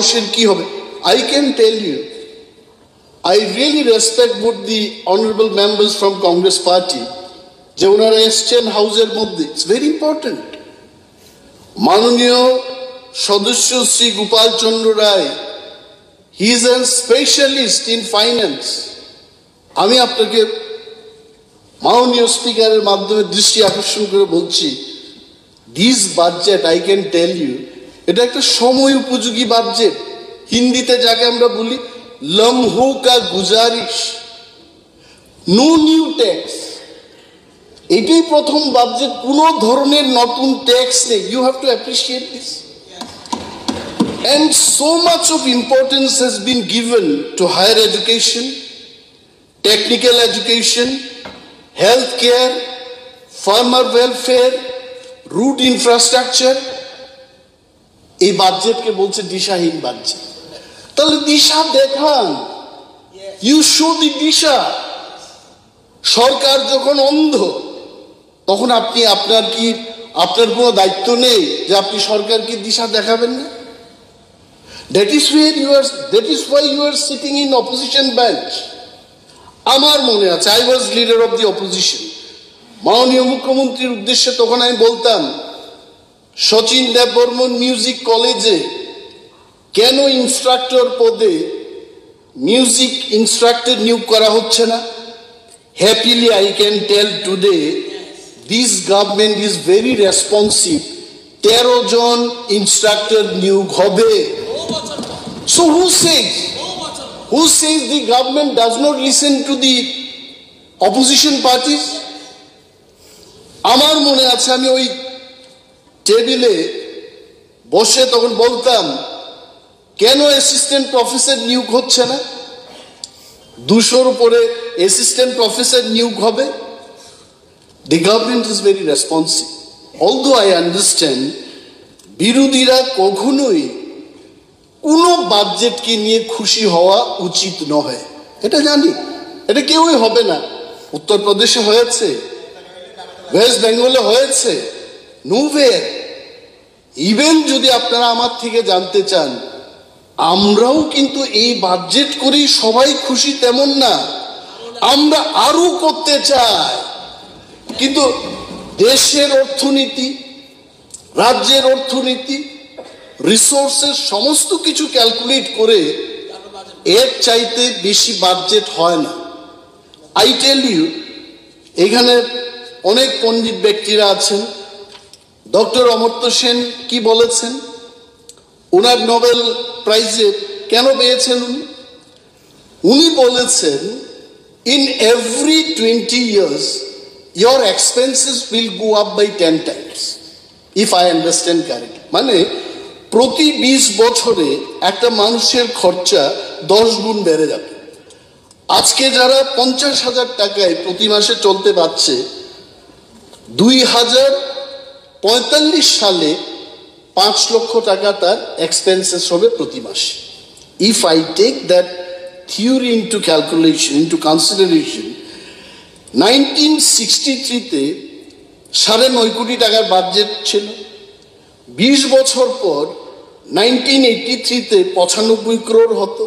মানুষের কি হবে। I can tell you, I really respect both the honorable members from Congress party যে ওনারা এসছেন হাউসের মধ্যে। It's very important. মাননীয় সদস্য শ্রী গোপাল চন্দ্র রায়, he is a specialist in finance. আমি আপনাকে মাননীয় স্পিকারের মাধ্যমে দৃষ্টি আকর্ষণ করে বলছি, this budget I can tell you, এটা একটা সময় উপযোগী বাজেট। হিন্দিতে যাকে আমরা বলি লম্হো কা গুজারিশ, নো নিউ ট্যাক্স। এটাই প্রথম বাজেট, কোনো ধরনের নতুন ট্যাক্স নেই। You have to appreciate this. And so much of importance has been given to higher education, technical education, healthcare, farmer welfare, road infrastructure. এই বাজেটকে বলছে দিশাহীন বাজেট। তাহলে দিশা দেখান, ইউ শো দি দিশা। সরকার যখন অন্ধ তখন আপনি আপনার কোনো দায়িত্ব নেই যে আপনি সরকারকে দিশা দেখাবেন না। That is why you are sitting in opposition bench. আমার মনে আছে, I was leader of the opposition. মাননীয় মুখ্যমন্ত্রীর উদ্দেশ্যে তখন আমি বলতাম, সচিন দেববর্মন মিউজিক কলেজে কেন ইনস্ট্রাক্টর পদে মিউজিক ইনস্ট্রাক্টর নিয়োগ করা হচ্ছে না? Happily I can tell today, this government is very responsive. 13 জন ইনস্ট্রাক্টর নিয়োগ হবে। So who says the government does not listen to the opposition parties? আমার মনে আছে আমি ওই টেবিলে বসে তখন বলতাম, কেন অ্যাসিস্ট্যান্ট প্রফেসর নিয়োগ হচ্ছে না? 200-র উপরে অ্যাসিস্ট্যান্ট প্রফেসর নিয়োগ হবে। The government is very responsive. Although I understand, বিরোধীরা কখনোই কোনো বাজেটকে নিয়ে খুশি হওয়া উচিত নয়, এটা জানি, এটা কেউই হবে না। উত্তরপ্রদেশে হয়েছে, ওয়েস্ট বেঙ্গলে হয়েছে, নোভের। ইভেন যদি আপনারা আমার থেকে জানতে চান, আমরাও কিন্তু এই বাজেট করেই সবাই খুশি তেমন না, আমরা আরো করতে চাই। কিন্তু দেশের অর্থনীতি, রাজ্যের অর্থনীতি, রিসোর্সের সমস্ত কিছু ক্যালকুলেট করে এর চাইতে বেশি বাজেট হয় না। আই টেল ইউ, এখানে অনেক পণ্ডিত ব্যক্তিরা আছেন। ডক্টর অমর্ত্য সেন কি বলেছেন? ওনার নোবেল প্রাইজে কেন পেয়েছেন উনি বলেছেন, in every 20 years your expenses will go up by 10 times, if I understand correctly. মানে প্রতি 20 বছরে একটা মানুষের খরচা 10 গুণ বেড়ে যাবে। আজকে যারা 50,000 টাকায় প্রতি মাসে চলতে পারছে, 2045 সালে 5 লক্ষ টাকা তার এক্সপেন্সেস হবে প্রতি মাসে। If I take that theory into calculation, into consideration, 1963-তে 9.5 কোটি টাকার বাজেট ছিল। 20 বছর পর 1983-তে 95 crore হতো।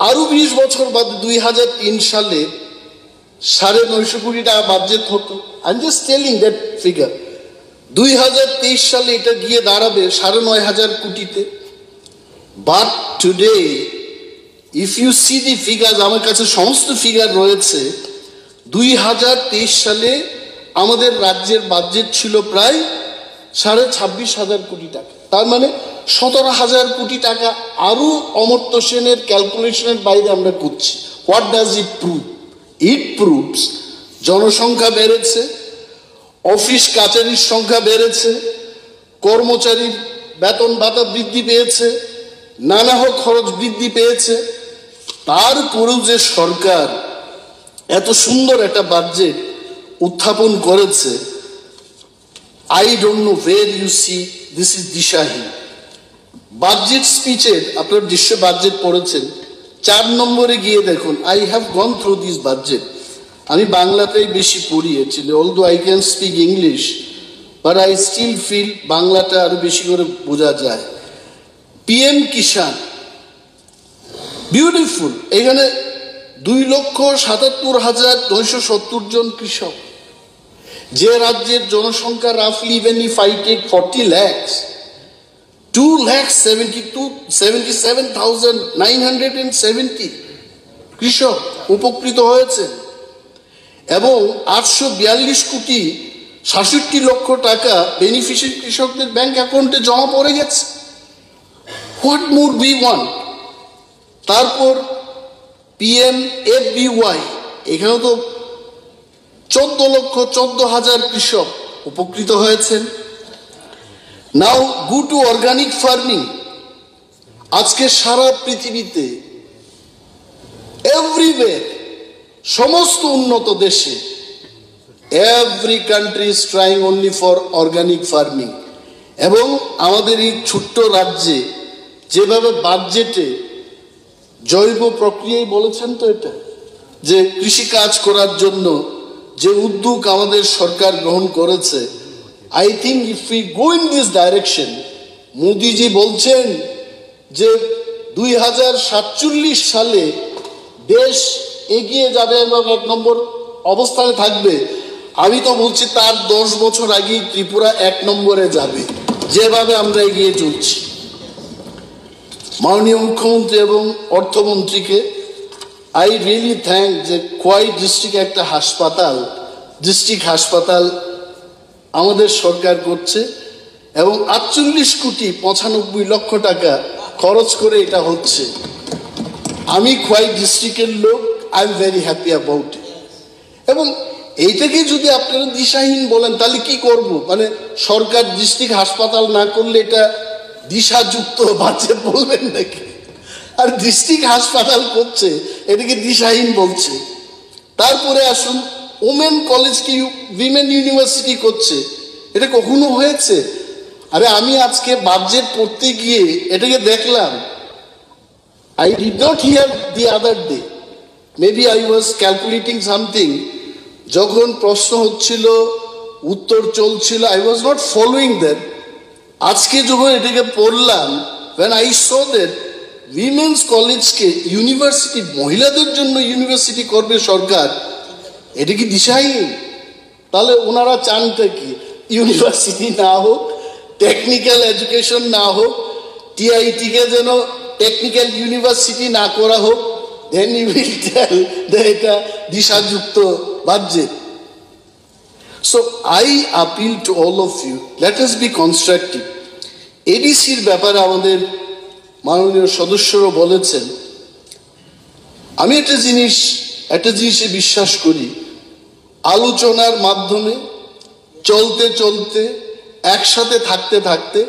আরো 20 বছর বাদ 2003 সালে 950 কোটি টাকা বাজেট হতো। I am just telling that figure. 2023 সালে এটা গিয়ে দাঁড়াবে 9,500 কোটিতে। But today if you see the figure, আমার কাছে সমস্ত ফিগার রয়েছে, 2023 সালে আমাদের রাজ্যের বাজেট ছিল প্রায় 26,500 কোটি টাকা। তার মানে 17,000 কোটি টাকা আরো অমর্ত্য সেনের ক্যালকুলেশনের বাইরে আমরা করছি। What does it prove? It proves জনসংখ্যা বেড়েছে, অফিস কাচারির সংখ্যা বেড়েছে, কর্মচারীর বেতন ভাতা বৃদ্ধি পেয়েছে, নানা খরচ বৃদ্ধি পেয়েছে। তারপরেও যে সরকার এত সুন্দর একটা বাজেট উত্থাপন করেছে, I don't know where you see this is দিশাহীন। বাজেট স্পিচের, আপনার দৃশ্য বাজেট পড়েছেন, 4 নম্বরে গিয়ে দেখুন, I have gone through this budget. আমি বাংলাতেই বেশি পড়ি actually, although I can speak English, but I still feel বাংলাটা আরো বেশি করে বোঝা যায়। PM Kisan, beautiful. এখানে 2,77,970 জন কৃষক, যে রাজ্যের জনসংখ্যা রাফলি even if I take 40 lakhs, 2,77,970 কৃষক উপকৃত হয়েছে এবং 842 কোটি 66 লক্ষ টাকা বেনিফিশিয়ারি কৃষকদের ব্যাংক অ্যাকাউন্টে জমা পড়ে গেছে। What more we want? তারপর PMFBY, এখানেও তো 14,14,000 কৃষক উপকৃত হয়েছেন। নাও গো টু অর্গানিক ফার্মিং। আজকে সারা পৃথিবীতে এভরিওয়্যার, সমস্ত উন্নত দেশে, every country is trying only for organic farming. এবং আমাদের এই ছোট্ট রাজ্যে যেভাবে বাজেটে জৈব প্রক্রিয়ায় বলেছেন তো এটা, যে কৃষিকাজ করার জন্য যে উদ্যোগ আমাদের সরকার গ্রহণ করেছে, I think if we go in this direction, মোদিজি বলছেন যে 2047 সালে দেশ এগিয়ে যাবে এবং 1 নম্বর অবস্থানে থাকবে। আমি তো বলছি তার 10 বছর আগেই ত্রিপুরা 1 নম্বরে যাবে, যেভাবে আমরা এগিয়ে চলছি। মাননীয় মুখ্যমন্ত্রী এবং অর্থমন্ত্রীকে আই রিয়েলি থ্যাঙ্ক, যে খোয়াই ডিস্ট্রিক্ট একটা হাসপাতাল, ডিস্ট্রিক্ট হাসপাতাল আমাদের সরকার করছে এবং 48,95,00,000 টাকা খরচ করে এটা হচ্ছে। আমি খোয়াই ডিস্ট্রিক্টের লোক, I am very happy about it. এবং এইটাকে যদি আপনারা দিশাহীন বলেন তাহলে কি করব? মানে সরকার ডিস্ট্রিক্ট হাসপাতাল না করলে এটা দিশাযুক্ত বাজেট বলবেন নাকি? আর ডিস্ট্রিক্ট হাসপাতাল করছে, এটাকে দিশাহীন বলছে। তারপরে আসুন, ওমেন কলেজকে উইমেন ইউনিভার্সিটি করছে, এটা কখনো হয়েছে? আরে আমি আজকে বাজেট পড়তে গিয়ে এটাকে দেখলাম। I did not hear the other day, maybe I was calculating something, যখন প্রশ্ন হচ্ছিল উত্তর চলছিল, I was not following that. আজকে যখন এটাকে পড়লাম, when I saw that women's কলেজকে ইউনিভার্সিটি, মহিলাদের জন্য ইউনিভার্সিটি করবে সরকার, এটা কি দিশাহীন? তাহলে ওনারা চানটা কি? ইউনিভার্সিটি না হোক, টেকনিক্যাল এডুকেশন না হোক, টিআইটিকে যেন টেকনিক্যাল ইউনিভার্সিটি না করা হোক, then you will tell that এটা দিশাযুক্ত budget. So I appeal to all of you, let us be constructive. এডিসির ব্যাপারে আমাদের মাননীয় সদস্যরা বলেছেন, আমি একটা জিনিসে বিশ্বাস করি, আলোচনার মাধ্যমে চলতে চলতে একসাথে থাকতে থাকতে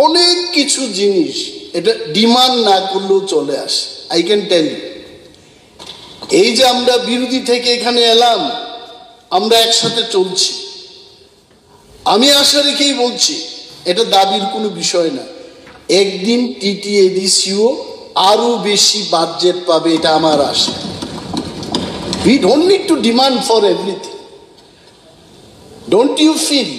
অনেক কিছু জিনিস এটা ডিমান্ড না করলেও চলে আসে। আই ক্যান টেল ইউ, এই যে আমরা বিরোধী থেকে এখানে এলাম, আমরা একসাথে চলছি, আমি আশা রেখেই বলছি এটা দাবির কোনো বিষয় না, একদিন TTADCও আরো বেশি বাজেট পাবে, এটা আমার আশা। We don't need to demand for everything. Don't you feel,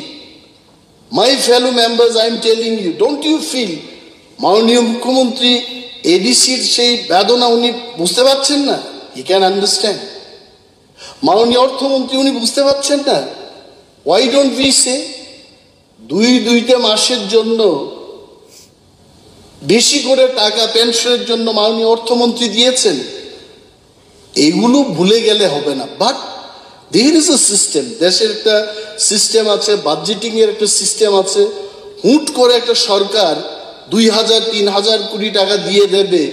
my fellow members, I am telling you, don't you feel মাননীয় মুখ্যমন্ত্রী এডিসির সেই বেদনা উনি বুঝতে পারছেন না? He can understand. মাননীয় অর্থমন্ত্রী উনি বুঝতে পারছেন না? Why don't we say দুইটা মাসের জন্য বেশি করে টাকা পেনশনের জন্য মাননীয় অর্থমন্ত্রী দিয়েছেন? এগুলো ভুলে গেলে হবে না। But there is a system, দেশের একটা সিস্টেম আছে, বাজেটিং এর একটা সিস্টেম আছে। হুট করে একটা সরকার 2,000-3,000 কোটি টাকা দিয়ে দেবে,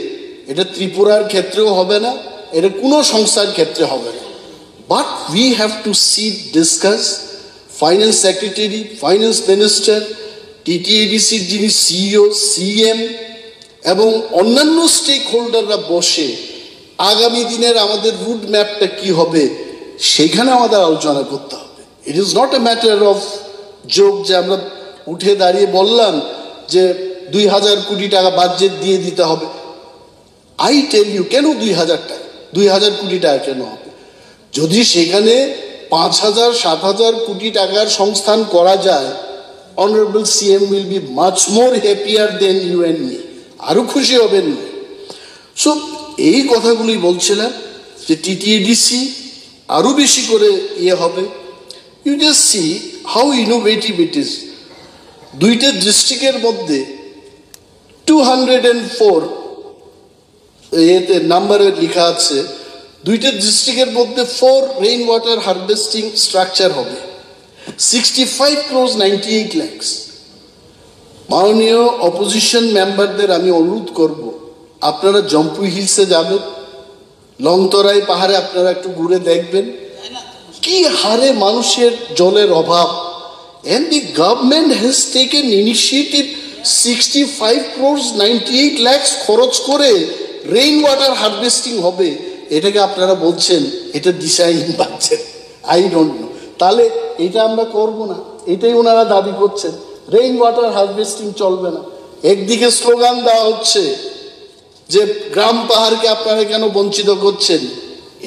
এটা ত্রিপুরার ক্ষেত্রেও হবে না, এটা কোনো সংস্থার ক্ষেত্রে হবে না। But we have to sit, discuss, finance secretary, finance minister, TTADCর যিনি CEO, CM এবং অন্যান্য স্টেক হোল্ডাররা বসে আগামী দিনের আমাদের রুট ম্যাপটা কি হবে সেখানে আমাদের আলোচনা করতে হবে। It is not a matter of joke যে আমরা উঠে দাঁড়িয়ে বললাম যে 2,000 কোটি টাকা বাজেট দিয়ে দিতে হবে। আই টেল ইউ, কেন 2,000 কোটি টাকা কেন হবে? যদি সেখানে 5,000-7,000 কোটি টাকার সংস্থান করা যায়, Honorable CM will be much more happier than you and me. আরো খুশি হবেন। সো এই কথাগুলি বলছিলাম যে টিটিএডিসি আরো বেশি করে ইয়ে হবে। You just see how innovative it is. দুইটা ডিস্ট্রিক্টের মধ্যে 204 এতে নাম্বারে লেখা আছে, দুইটা ডিস্ট্রিক্টের মধ্যে 4 রেইন ওয়াটার হারভেস্টিং স্ট্রাকচার হবে, 65 crores 98 lakhs। মাননীয় অপোজিশন মেম্বারদের আমি অনুরোধ করব, আপনারা জম্পুই হিলসে যাবেন, লংতরাই পাহাড়ে আপনারা একটু ঘুরে দেখবেন কি হারে মানুষের জলের অভাব। And the government has taken initiative 65 crores 98 lakhs খরচ করে রেইন ওয়াটার হারভেস্টিং হবে। এটাকে আপনারা বলছেন এটা দিশাহীন পাচ্ছেন, আই ডোন্ট নো। তাহলে এটা আমরা করব না, এটাই ওনারা দাবি করছেন, রেইন ওয়াটার হারভেস্টিং চলবে না। একদিকে স্লোগান দেওয়া হচ্ছে যে গ্রাম পাহাড়কে আপনারা কেন বঞ্চিত করছেন,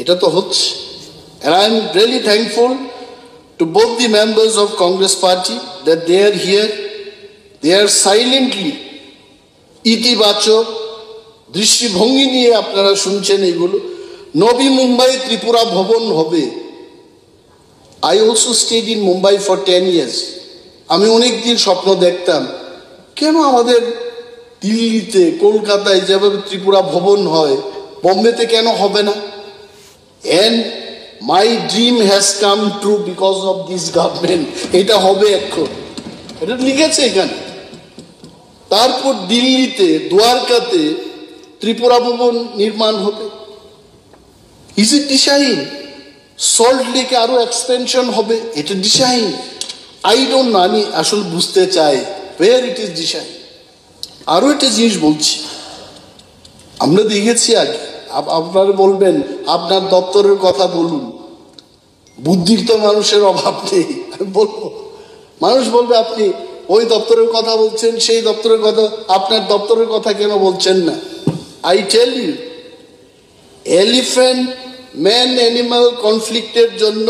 এটা তো হচ্ছে। And I am really thankful to both the members of Congress Party that they are here. They are silently ইতিবাচক দৃষ্টিভঙ্গি নিয়ে আপনারা শুনছেন এগুলো। নবী মুম্বাই ত্রিপুরা ভবন হবে। I also stayed in Mumbai for 10 years. আমি অনেক দিন স্বপ্ন দেখতাম কেন আমাদের দিল্লিতে কলকাতায় যেভাবে ত্রিপুরা ভবন হয় বম্বেতে কেন হবে না। And my dream has come true because of this government. এটা হবে এখন, এটা লিখেছে এখানে। তারপর দিল্লিতে দ্বারকাতে ত্রিপুরা ভবন নির্মাণ হবে। Is it দিশাহীন? সল্ট লেকে আরো এক্সপেনশন হবে, এটা দিশাহীন? আই ডোন্ট নো, আমি আসলে বুঝতে চাই ওয়ের ইট ইজ দিশাহীন। আরো একটা জিনিস বলছি, আমরা দেখেছি আগে, আপনারা বলবেন আপনার দপ্তরের কথা বলুন, বুদ্ধির তো মানুষের অভাব নেই। আমি বলবো, মানুষ বলবে আপনি ওই দপ্তরের কথা বলছেন, সেই দপ্তরের কথা, আপনার দপ্তরের কথা কেন বলছেন না? I tell you, elephant man animal কনফ্লিক্টের জন্য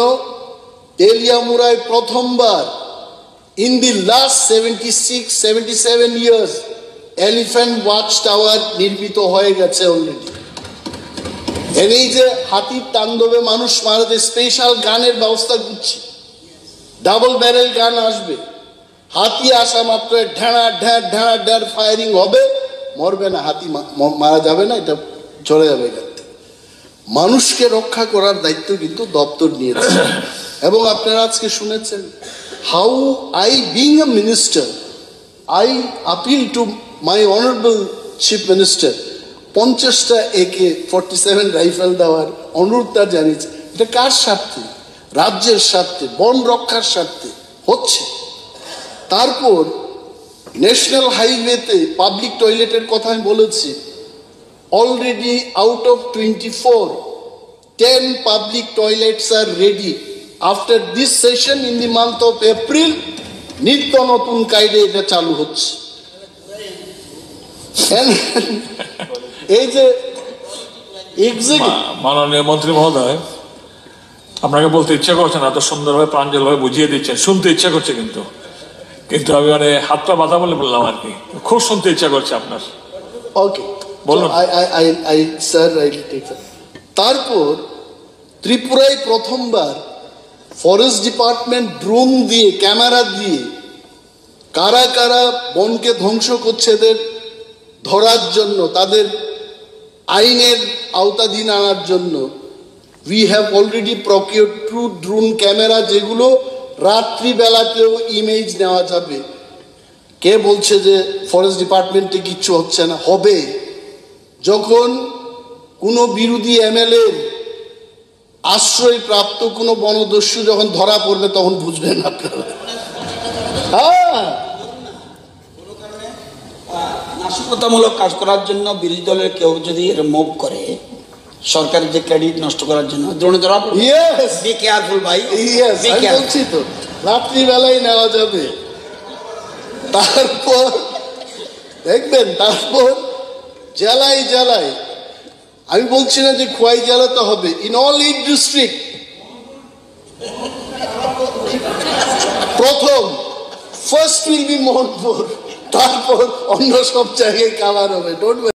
তেলিয়ামুড়ায় প্রথমবার in the last 76-77 years elephant watch tower নির্মিত হয়ে গেছে অলরেডি। এই যে হাতির তাণ্ডবে মানুষ মারাতে স্পেশাল গানের ব্যবস্থা করছি, ডাবল ব্যারেল গান আসবে, হাতি আসা মাত্র ঢেড়া ঢ্যাঁ ঢেড়া ঢ্যাঁ ফায়ারিং হবে, মরবে না হাতি, মারা যাবে না, এটা চলে যাবে। মানুষকে রক্ষা করার দায়িত্ব কিন্তু দপ্তর নিয়েছে। এবং আপনারা আজকে শুনেছেন how I being a minister, I appeal to my honourable chief minister 50টা AK-47 রাইফেল দেওয়ার অনুরোধটা জানিয়েছে। এটা কার স্বার্থে? রাজ্যের স্বার্থে, বন রক্ষার স্বার্থে হচ্ছে। তারপর ন্যাশনাল হাইওয়েতে পাবলিক টয়লেটের কথা আমি বলেছি, already out of 24, 10 public toilets are ready. After this session in the month of April নিত্য নতুন কায়দে এটা চালু হচ্ছে। এই যে মাননীয় মন্ত্রী মহোদয়, আপনাকে বলতে ইচ্ছা করছে না, এত সুন্দরভাবে প্রাঞ্জলভাবে বুঝিয়ে দিচ্ছেন, শুনতে ইচ্ছা করছে, কিন্তু কিন্তু আমি মানে হাত পা বাধা বলে বললাম আর কি, খুব শুনতে ইচ্ছা করছে আপনার। ওকে বলুন। তারপর ত্রিপুরায় প্রথমবার ফরেস্ট ডিপার্টমেন্ট ড্রোন দিয়ে, ক্যামেরা দিয়ে কারা কারা বনকে ধ্বংস করছে এদের ধরার জন্য, তাদের আইনের আওতাধীন আনার জন্য we have already procured 2 drone camera, যেগুলো রাত্রিবেলাতেও ইমেজ নেওয়া যাবে। কে বলছে যে ফরেস্ট ডিপার্টমেন্টে কিচ্ছু হচ্ছে না? হবে। যখন কোনো বিরোধী MLA আশ্রয় প্রাপ্ত কোনো বনদস্যু যখন ধরা পড়বে তখন বুঝবেন আপনারা। হ্যাঁ, নাশকতামূলক কাজ করার জন্য বিরোধী দলের কেউ যদি মুভ করে সরকারের যে ক্রেডিট নষ্ট করার জন্য দ্রোণে ধরা পড়বে। বি কেয়ারফুল ভাই, বলছি তো রাত্রিবেলায় নেওয়া যাবে। তারপর দেখবেন, তারপর জেলায় জেলায়, আমি বলছি না যে খোয়াই জেলাতে হবে, ইন অল 8 ডিস্ট্রিক্ট প্রথম ফার্স্ট উইল বি মোহনপুর। তারপর অন্য সব জায়গায় কাভার হবে, ডোন্ট